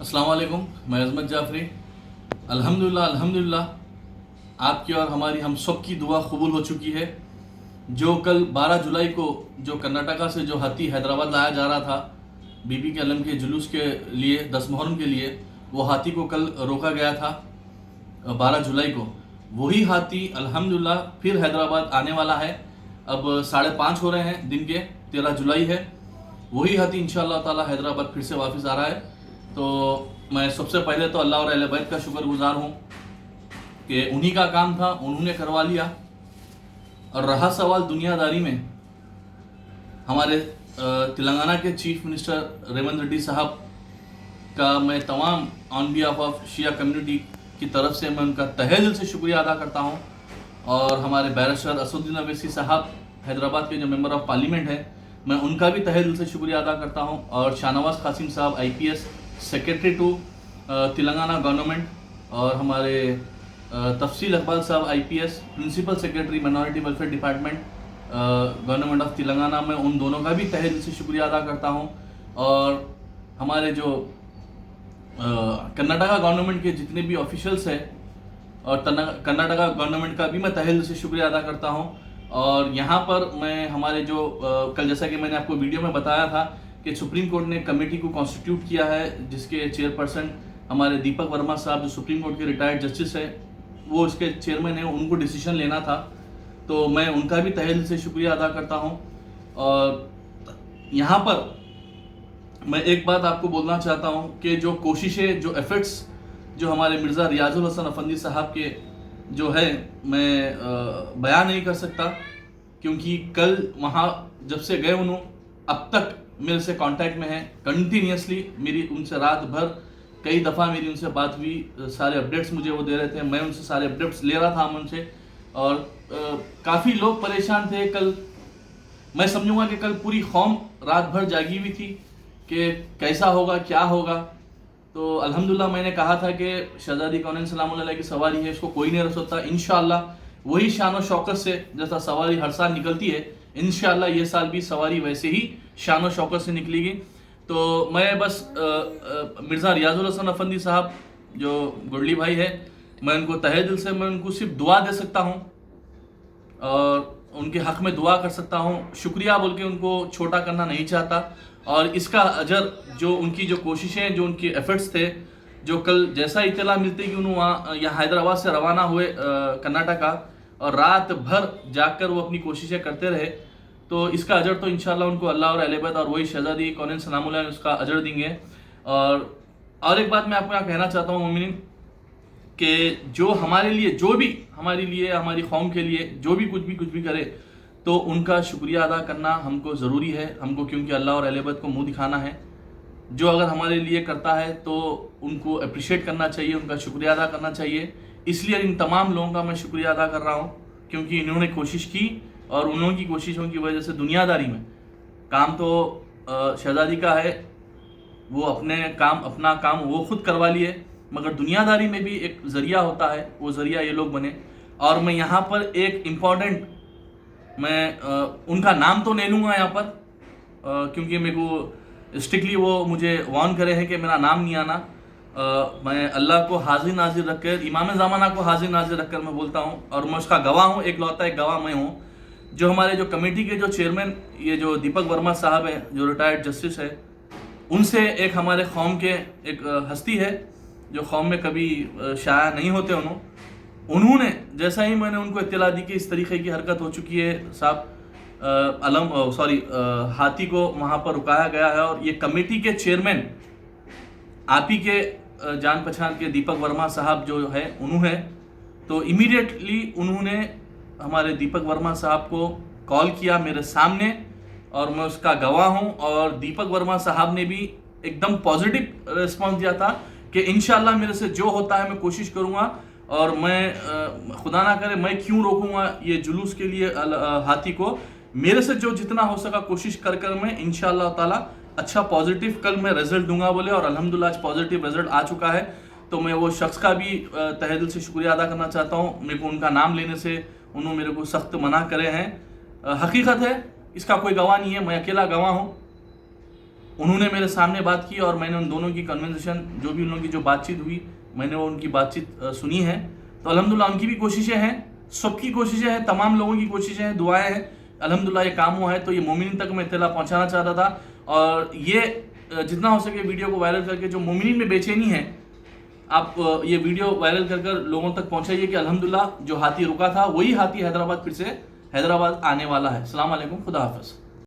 अस्सलाम वालेकुम। मैं अज़मत जाफ़री। अल्हम्दुलिल्लाह अल्हम्दुलिल्लाह आपकी और हमारी हम सब की दुआ कबूल हो चुकी है। जो कल 12 जुलाई को जो कर्नाटका से जो हाथी हैदराबाद लाया जा रहा था बीबी के अलम के जुलूस के लिए 10 मुहर्रम के लिए, वो हाथी को कल रोका गया था 12 जुलाई को। वही हाथी अल्हम्दुलिल्लाह फिर हैदराबाद आने वाला है। अब 5:30 हो रहे हैं दिन के, 13 जुलाई है। वही हाथी इंशाअल्लाह ताला हैदराबाद फिर से वापस आ रहा है। तो मैं सबसे पहले तो अल्लाह और अहले बैत का शुक्रगुजार हूँ कि उन्हीं का काम था, उन्होंने करवा लिया। और रहा सवाल दुनियादारी में, हमारे तेलंगाना के चीफ मिनिस्टर रेवंत रेड्डी साहब का मैं तमाम on behalf of Shia community की तरफ से मैं उनका तहे दिल से शुक्रिया अदा करता हूँ। और हमारे बैरिस्टर असदुद्दीन अवैसी साहब हैदराबाद के जो मेंबर ऑफ पार्लियामेंट हैं, मैं उनका भी तहे दिल से शुक्रिया अदा करता हूँ। और शाहनवाज कासिम साहब IPS secretary to Telangana government, और हमारे तफसील इकबाल साहब IPS principal secretary minority welfare department government of Telangana, में उन दोनों का भी तहे दिल से शुक्रिया अदा करता हूँ। और हमारे जो कर्नाटका गवर्नमेंट के जितने भी ऑफिशियल्स हैं और कर्नाटका गवर्नमेंट का भी मैं तहे दिल से शुक्रिया अदा करता हूँ। और यहाँ पर मैं हमारे जो कल जैसा कि मैंने आपको वीडियो में बताया था कि सुप्रीम कोर्ट ने कमेटी को कॉन्स्टिट्यूट किया है, जिसके चेयरपर्सन हमारे दीपक वर्मा साहब जो सुप्रीम कोर्ट के रिटायर्ड जस्टिस है, वो इसके चेयरमैन है, उनको डिसीजन लेना था। तो मैं उनका भी तहे दिल से शुक्रिया अदा करता हूँ। और यहाँ पर मैं एक बात आपको बोलना चाहता हूँ कि जो कोशिशें, जो एफर्ट्स जो हमारे मिर्ज़ा रियाजुल हसन अफंदी साहब के जो है, मैं बयान नहीं कर सकता, क्योंकि कल वहाँ जब से गए उन्होंने अब तक मेरे से कांटेक्ट में है कंटिन्यूसली। मेरी उनसे रात भर कई दफ़ा मेरी उनसे बात हुई, सारे अपडेट्स मुझे वो दे रहे थे, मैं उनसे सारे अपडेट्स ले रहा था उनसे। और काफ़ी लोग परेशान थे कल। मैं समझूंगा कि कल पूरी कौम रात भर जागी हुई थी कि कैसा होगा, क्या होगा। तो अल्हम्दुलिल्लाह मैंने कहा था कि शहजादी कौनैन सलामुल्लाह अलैह की सवारी है, इसको कोई नहीं रोक सकता। इंशाअल्लाह वही शान और शौकत से जैसा सवारी हर साल निकलती है, इंशाअल्लाह ये साल भी सवारी वैसे ही शान और शौकत से निकलेगी। तो मैं बस मिर्ज़ा रियाजुल हसन अफंदी साहब जो गुडली भाई है, मैं उनको तहे दिल से मैं उनको सिर्फ दुआ दे सकता हूँ और उनके हक़ में दुआ कर सकता हूँ। शुक्रिया बोल के उनको छोटा करना नहीं चाहता। और इसका अजर जो उनकी जो कोशिशें, जो उनके एफर्ट्स थे, जो कल जैसा इत्तला मिलती कि उन्होंने वहाँ यहाँ हैदराबाद से रवाना हुए कर्नाटका, और रात भर जाकर वो अपनी कोशिशें करते रहे, तो इसका अजर तो इंशाल्लाह उनको अल्लाह और अहले बैत और वही शहजादी कौनैन सलामुल्लाह उसका अजर देंगे। और एक बात मैं आपको यहाँ कहना चाहता हूँ मोमिनीन, कि जो हमारे लिए, जो भी हमारे लिए, हमारी कौम के लिए जो भी कुछ भी करे, तो उनका शुक्रिया अदा करना हमको ज़रूरी है हमको, क्योंकि अल्लाह और अहले बैत को मुंह दिखाना है। जो अगर हमारे लिए करता है तो उनको अप्रिशिएट करना चाहिए, उनका शुक्रिया अदा करना चाहिए। इसलिए इन तमाम लोगों का मैं शुक्रिया अदा कर रहा हूँ, क्योंकि इन्होंने कोशिश की और उन लोगों की कोशिशों की वजह से दुनियादारी में काम तो शहजादी का है, वो अपना काम वो खुद करवा लिए, मगर दुनियादारी में भी एक ज़रिया होता है, वो ज़रिया ये लोग बने। और मैं यहाँ पर एक इम्पॉर्टेंट, मैं उनका नाम तो नहीं लूँगा यहाँ पर, क्योंकि मेरे को स्ट्रिक्टली वो मुझे वार्न करे हैं कि मेरा नाम नहीं आना। मैं अल्लाह को हाजिर नाजिर रखकर, इमाम ज़माना को हाजिर नाजिर रखकर मैं बोलता हूँ, और मैं उसका गवाह हूँ, एक लौता एक गवाह मैं हूँ। जो हमारे जो कमेटी के जो चेयरमैन, ये जो दीपक वर्मा साहब हैं, जो रिटायर्ड जस्टिस है, उनसे एक हमारे कौम के एक हस्ती है जो कौम में कभी शाया नहीं होते, उन्होंने जैसा ही मैंने उनको इत्तला दी कि इस तरीके की हरकत हो चुकी है साहब, हाथी को वहाँ पर रुकाया गया है, और ये कमेटी के चेयरमैन आप ही के जान पहचान के दीपक वर्मा साहब जो है उन्होंने, तो इमीडिएटली उन्होंने हमारे दीपक वर्मा साहब को कॉल किया मेरे सामने, और मैं उसका गवाह हूँ। और दीपक वर्मा साहब ने भी एकदम पॉजिटिव रिस्पॉन्स दिया था कि इंशाल्लाह मेरे से जो होता है मैं कोशिश करूँगा, और मैं खुदा ना करे मैं क्यों रोकूंगा ये जुलूस के लिए हाथी को, मेरे से जो जितना हो सका कोशिश कर मैं इंशाअल्लाह ताला अच्छा पॉजिटिव कल मैं रिजल्ट दूंगा बोले। और अल्हम्दुलिल्लाह आज पॉजिटिव रिजल्ट आ चुका है। तो मैं वो शख्स का भी तहे दिल से शुक्रिया अदा करना चाहता हूँ। मेरे को उनका नाम लेने से उन्होंने मेरे को सख्त मना करे हैं। हकीकत है, इसका कोई गवाह नहीं है, मैं अकेला गवाह हूँ। उन्होंने मेरे सामने बात की और मैंने उन दोनों की कन्वर्सेशन, जो भी उन लोगों की जो बातचीत हुई, मैंने वो उनकी बातचीत सुनी है। तो अल्हम्दुलिल्लाह उनकी भी कोशिशें हैं, सबकी कोशिशें हैं, तमाम लोगों की कोशिशें हैं, दुआएं हैं, अल्हम्दुलिल्लाह ये काम हुआ है। तो ये मोमिनीन तक मैं इत्तला पहुंचाना चाहता था, और ये जितना हो सके वीडियो को वायरल करके जो मोमिनीन में बेचैनी है, आप ये वीडियो वायरल कर कर लोगों तक पहुंचाइए कि अल्हम्दुलिल्लाह जो हाथी रुका था वही हाथी हैदराबाद फिर से हैदराबाद आने वाला है। अस्सलाम वालेकुम, खुदा हाफिज़।